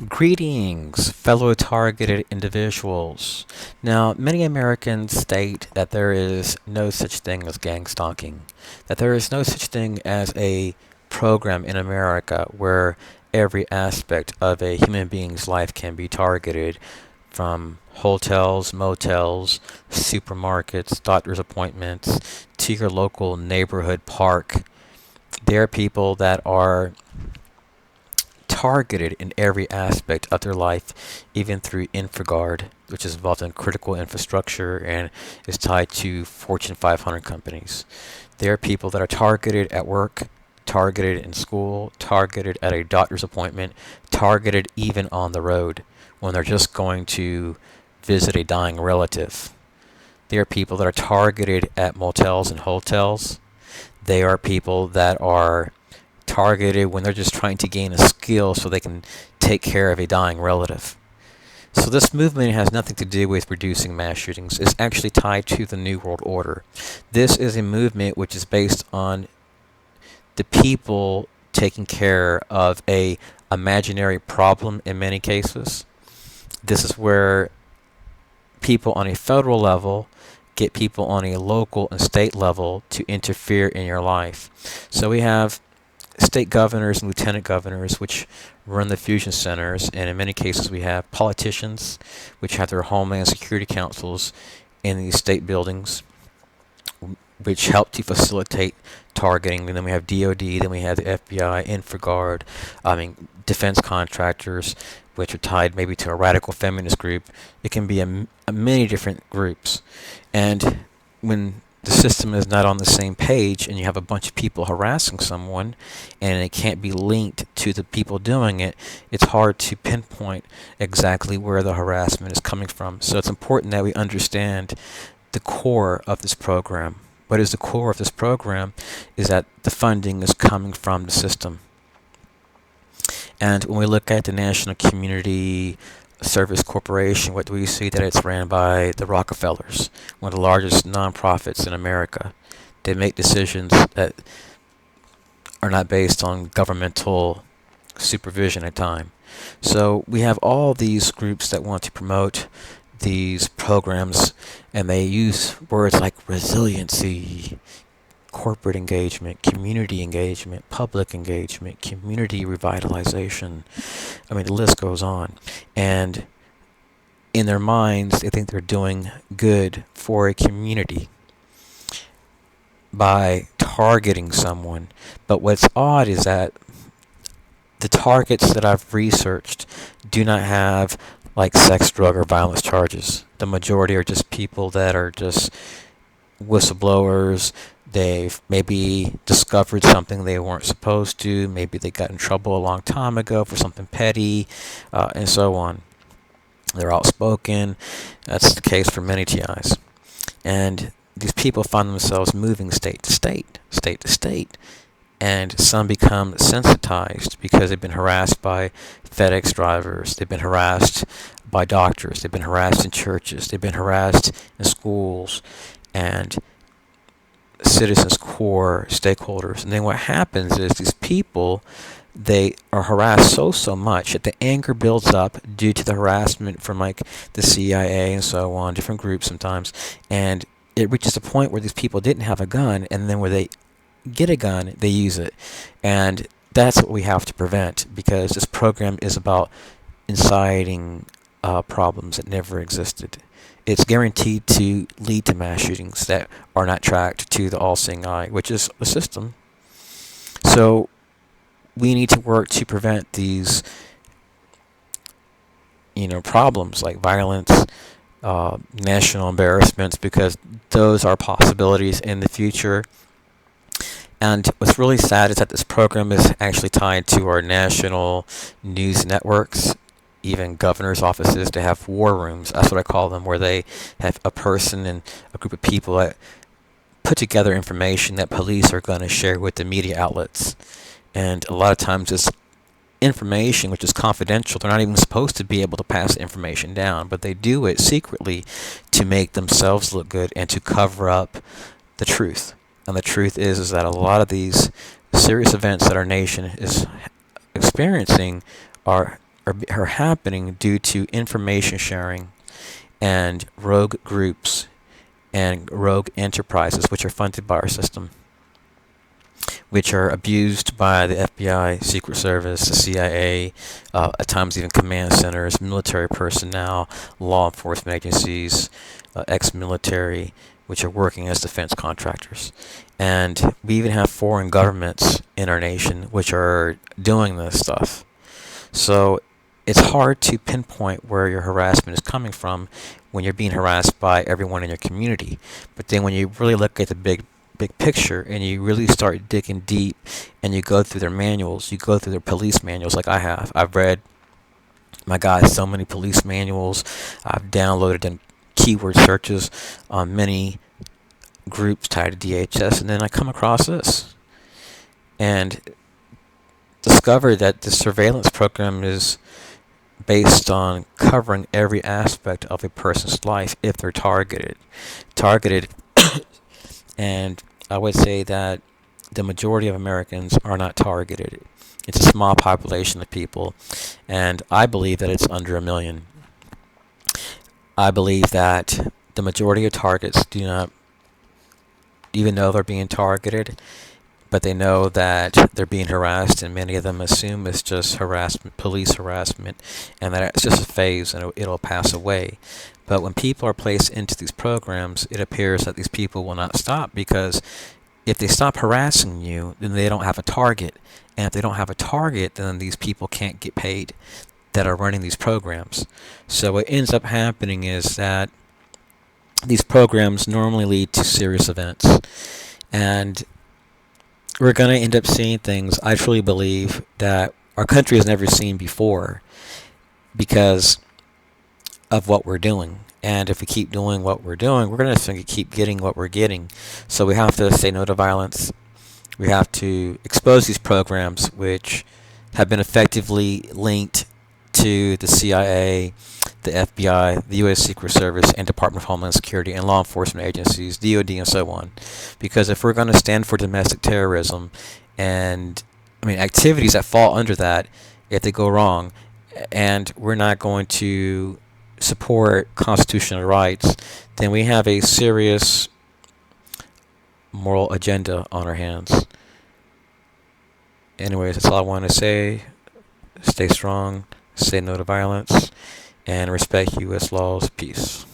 Greetings, fellow targeted individuals. Now, many Americans state that there is no such thing as gang stalking, that there is no such thing as a program in America where every aspect of a human being's life can be targeted, from hotels, motels, supermarkets, doctor's appointments, to your local neighborhood park. There are people that are targeted in every aspect of their life, even through InfraGard, which is involved in critical infrastructure and is tied to Fortune 500 companies. There are people that are targeted at work, targeted in school, targeted at a doctor's appointment, targeted even on the road when they're just going to visit a dying relative. There are people that are targeted at motels and hotels. They are people that are targeted when they're just trying to gain a skill so they can take care of a dying relative. So this movement has nothing to do with reducing mass shootings. It's actually tied to the New World Order. This is a movement which is based on the people taking care of a imaginary problem in many cases. This is where people on a federal level get people on a local and state level to interfere in your life. So we have state governors and lieutenant governors, which run the fusion centers, and in many cases we have politicians, which have their homeland security councils in these state buildings, which help to facilitate targeting. And then we have DOD, then we have the FBI, InfraGard, defense contractors, which are tied maybe to a radical feminist group. It can be a many different groups. And when the system is not on the same page and you have a bunch of people harassing someone and it can't be linked to the people doing it, it's hard to pinpoint exactly where the harassment is coming from. So it's important that we understand the core of this program. What is the core of this program is that the funding is coming from the system. And when we look at the National Community Service Corporation, what do we see? That it's ran by the Rockefellers, one of the largest nonprofits in America. They make decisions that are not based on governmental supervision at time. So we have all these groups that want to promote these programs, and they use words like resiliency, corporate engagement, community engagement, public engagement, community revitalization. The list goes on. And in their minds, they think they're doing good for a community by targeting someone. But what's odd is that the targets that I've researched do not have like sex, drug, or violence charges. The majority are just people that are just whistleblowers. They've maybe discovered something they weren't supposed to. Maybe they got in trouble a long time ago for something petty, and so on. They're outspoken. That's the case for many TIs. And these people find themselves moving state to state, state to state. And some become sensitized because they've been harassed by FedEx drivers. They've been harassed by doctors. They've been harassed in churches. They've been harassed in schools. And citizens core stakeholders. And then what happens is these people, they are harassed so much that the anger builds up due to the harassment from like the CIA and so on, different groups sometimes, and it reaches a point where these people didn't have a gun, and then where they get a gun, they use it. And that's what we have to prevent, because this program is about inciting problems that never existed. It's guaranteed to lead to mass shootings that are not tracked to the all-seeing eye, which is the system. So we need to work to prevent these, problems like violence, national embarrassments, because those are possibilities in the future. And what's really sad is that this program is actually tied to our national news networks, even governor's offices. To have war rooms, that's what I call them, where they have a person and a group of people that put together information that police are going to share with the media outlets. And a lot of times it's information which is confidential. They're not even supposed to be able to pass information down, but they do it secretly to make themselves look good and to cover up the truth. And the truth is that a lot of these serious events that our nation is experiencing are are happening due to information sharing and rogue groups and rogue enterprises which are funded by our system, which are abused by the FBI, Secret Service, the CIA, at times even command centers, military personnel, law enforcement agencies, ex-military, which are working as defense contractors. And we even have foreign governments in our nation which are doing this stuff. So it's hard to pinpoint where your harassment is coming from when you're being harassed by everyone in your community. But then when you really look at the big picture and you really start digging deep and you go through their manuals, you go through their police manuals like I have. I've read, my God, so many police manuals. I've downloaded them keyword searches on many groups tied to DHS, and then I come across this and discover that the surveillance program is based on covering every aspect of a person's life if they're targeted. And I would say that the majority of Americans are not targeted. It's a small population of people, and I believe that it's under 1 million. I believe that the majority of targets do not even know they're being targeted, but they know that they're being harassed, and many of them assume it's just harassment, police harassment, and that it's just a phase and it'll pass away. But when people are placed into these programs, it appears that these people will not stop, because if they stop harassing you, then they don't have a target. And if they don't have a target, then these people can't get paid that are running these programs. So what ends up happening is that these programs normally lead to serious events. And we're going to end up seeing things, I truly believe, that our country has never seen before because of what we're doing. And if we keep doing what we're doing, we're going to keep getting what we're getting. So we have to say no to violence. We have to expose these programs which have been effectively linked to the CIA, the FBI, the U.S. Secret Service, and Department of Homeland Security, and law enforcement agencies, DOD, and so on. Because if we're going to stand for domestic terrorism and, activities that fall under that, if they go wrong, and we're not going to support constitutional rights, then we have a serious moral agenda on our hands. Anyways, that's all I want to say. Stay strong, say no to violence, and respect U.S. laws. Peace.